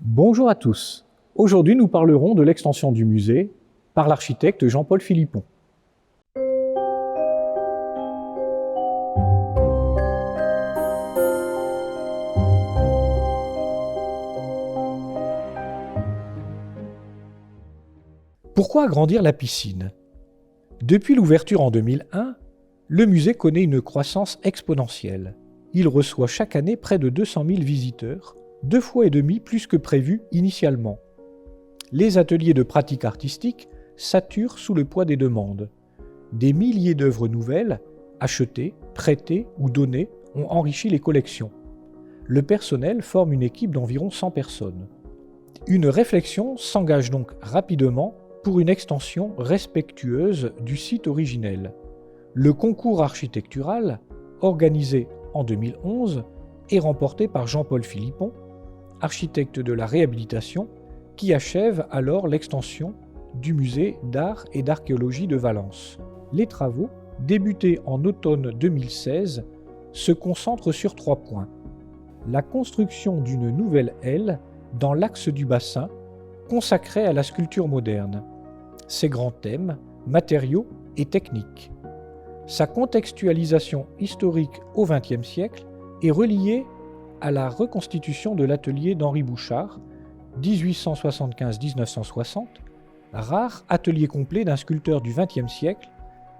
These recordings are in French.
Bonjour à tous. Aujourd'hui, nous parlerons de l'extension du musée par l'architecte Jean-Paul Philippon. Pourquoi agrandir la piscine? Depuis l'ouverture en 2001, le musée connaît une croissance exponentielle. Il reçoit chaque année près de 200 000 visiteurs, 2,5 fois plus que prévu initialement. Les ateliers de pratique artistique saturent sous le poids des demandes. Des milliers d'œuvres nouvelles, achetées, prêtées ou données, ont enrichi les collections. Le personnel forme une équipe d'environ 100 personnes. Une réflexion s'engage donc rapidement pour une extension respectueuse du site originel. Le concours architectural, organisé en 2011, est remporté par Jean-Paul Philippon, architecte de la réhabilitation, qui achève alors l'extension du musée d'art et d'archéologie de Valence. Les travaux, débutés en automne 2016, se concentrent sur 3 points. La construction d'une nouvelle aile dans l'axe du bassin, consacrée à la sculpture moderne. Ses grands thèmes, matériaux et techniques. Sa contextualisation historique au XXe siècle est reliée à la reconstitution de l'atelier d'Henri Bouchard, 1875-1960, rare atelier complet d'un sculpteur du XXe siècle,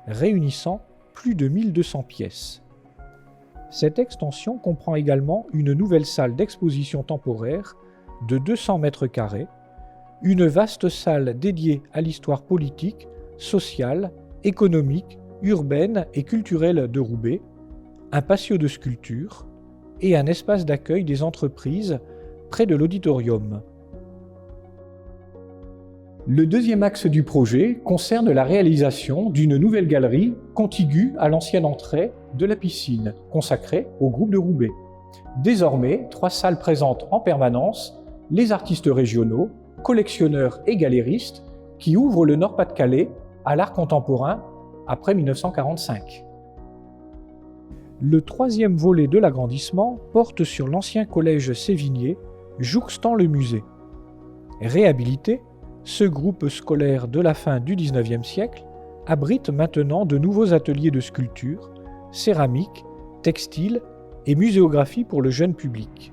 réunissant plus de 1200 pièces. Cette extension comprend également une nouvelle salle d'exposition temporaire de 200 mètres carrés, une vaste salle dédiée à l'histoire politique, sociale, économique, urbaine et culturelle de Roubaix, un patio de sculpture et un espace d'accueil des entreprises près de l'auditorium. Le deuxième axe du projet concerne la réalisation d'une nouvelle galerie contiguë à l'ancienne entrée de la piscine, consacrée au groupe de Roubaix. Désormais, 3 salles présentent en permanence les artistes régionaux, collectionneurs et galéristes qui ouvrent le Nord-Pas-de-Calais à l'art contemporain après 1945. Le troisième volet de l'agrandissement porte sur l'ancien collège Sévigné, jouxtant le musée. Réhabilité, ce groupe scolaire de la fin du XIXe siècle abrite maintenant de nouveaux ateliers de sculpture, céramique, textile et muséographie pour le jeune public.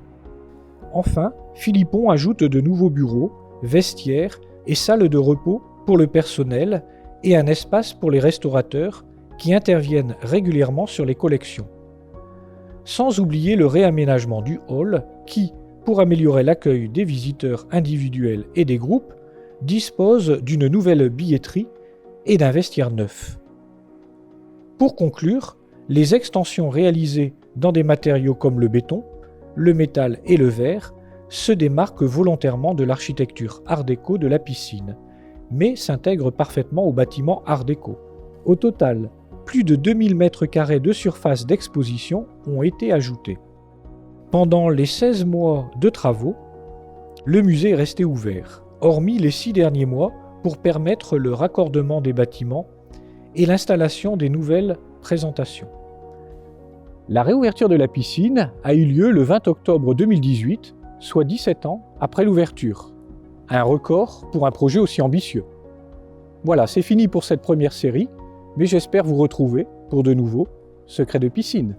Enfin, Philippon ajoute de nouveaux bureaux, vestiaires et salles de repos pour le personnel et un espace pour les restaurateurs qui interviennent régulièrement sur les collections. Sans oublier le réaménagement du hall qui, pour améliorer l'accueil des visiteurs individuels et des groupes, dispose d'une nouvelle billetterie et d'un vestiaire neuf. Pour conclure, les extensions réalisées dans des matériaux comme le béton, le métal et le verre se démarquent volontairement de l'architecture art déco de la piscine, mais s'intègrent parfaitement au bâtiment art déco. Au total, plus de 2000 m² de surface d'exposition ont été ajoutés. Pendant les 16 mois de travaux, le musée est resté ouvert, hormis les 6 derniers mois pour permettre le raccordement des bâtiments et l'installation des nouvelles présentations. La réouverture de la piscine a eu lieu le 20 octobre 2018, soit 17 ans après l'ouverture. Un record pour un projet aussi ambitieux. Voilà, c'est fini pour cette première série, mais j'espère vous retrouver pour de nouveaux secrets de piscine.